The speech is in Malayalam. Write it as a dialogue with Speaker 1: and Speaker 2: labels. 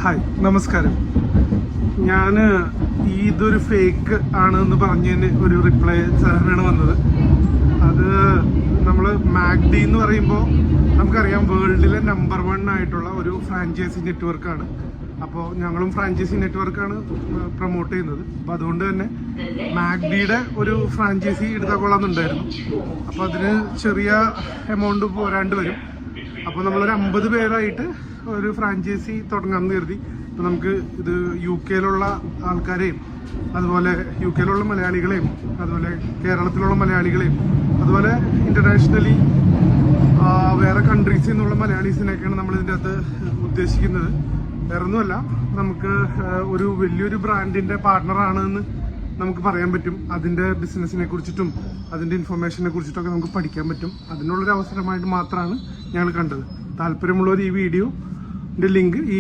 Speaker 1: ഹായ്, നമസ്കാരം. ഞാൻ ഇതൊരു ഫേക്ക് ആണെന്ന് പറഞ്ഞതിന് ഒരു റിപ്ലൈ സാറിനാണ് വന്നത്. അത് നമ്മൾ മാഗ്ഡി എന്ന് പറയുമ്പോൾ നമുക്കറിയാം വേൾഡിലെ നമ്പർ 1 ആയിട്ടുള്ള ഒരു ഫ്രാഞ്ചൈസി നെറ്റ്വർക്കാണ്. അപ്പോൾ ഞങ്ങളും ഫ്രാഞ്ചൈസി നെറ്റ്വർക്കാണ് പ്രൊമോട്ട് ചെയ്യുന്നത്. അപ്പോൾ അതുകൊണ്ട് തന്നെ മാഗ്ഡിയുടെ ഒരു ഫ്രാഞ്ചൈസി എടുത്താൽ കൊള്ളാമെന്നുണ്ടായിരുന്നു. അപ്പോൾ അതിന് ചെറിയ എമൗണ്ട് പോരാണ്ട് വരും. അപ്പോൾ നമ്മളൊരു 50 പേരായിട്ട് ഒരു ഫ്രാഞ്ചൈസി തുടങ്ങാമെന്ന് കരുതി. അപ്പോൾ നമുക്ക് ഇത് UK-യിലുള്ള ആൾക്കാരെയും അതുപോലെ UK-യിലുള്ള മലയാളികളെയും അതുപോലെ കേരളത്തിലുള്ള മലയാളികളെയും അതുപോലെ ഇൻ്റർനാഷണലി വേറെ കൺട്രീസിൽ നിന്നുള്ള മലയാളീസിനെയൊക്കെയാണ് നമ്മൾ ഇതിൻ്റെ അകത്ത് ഉദ്ദേശിക്കുന്നത്. വേറെ ഒന്നുമല്ല, നമുക്ക് ഒരു വലിയൊരു ബ്രാൻഡിൻ്റെ പാർട്ട്ണറാണെന്ന് നമുക്ക് പറയാൻ പറ്റും. അതിൻ്റെ ബിസിനസ്സിനെ കുറിച്ചിട്ടും അതിൻ്റെ ഇൻഫർമേഷനെ കുറിച്ചിട്ടൊക്കെ നമുക്ക് പഠിക്കാൻ പറ്റും. അതിനുള്ളൊരു അവസരമായിട്ട് മാത്രമാണ് ഞങ്ങൾ കണ്ടത്. താല്പര്യമുള്ളവർ ഈ വീഡിയോൻ്റെ ലിങ്ക് ഈ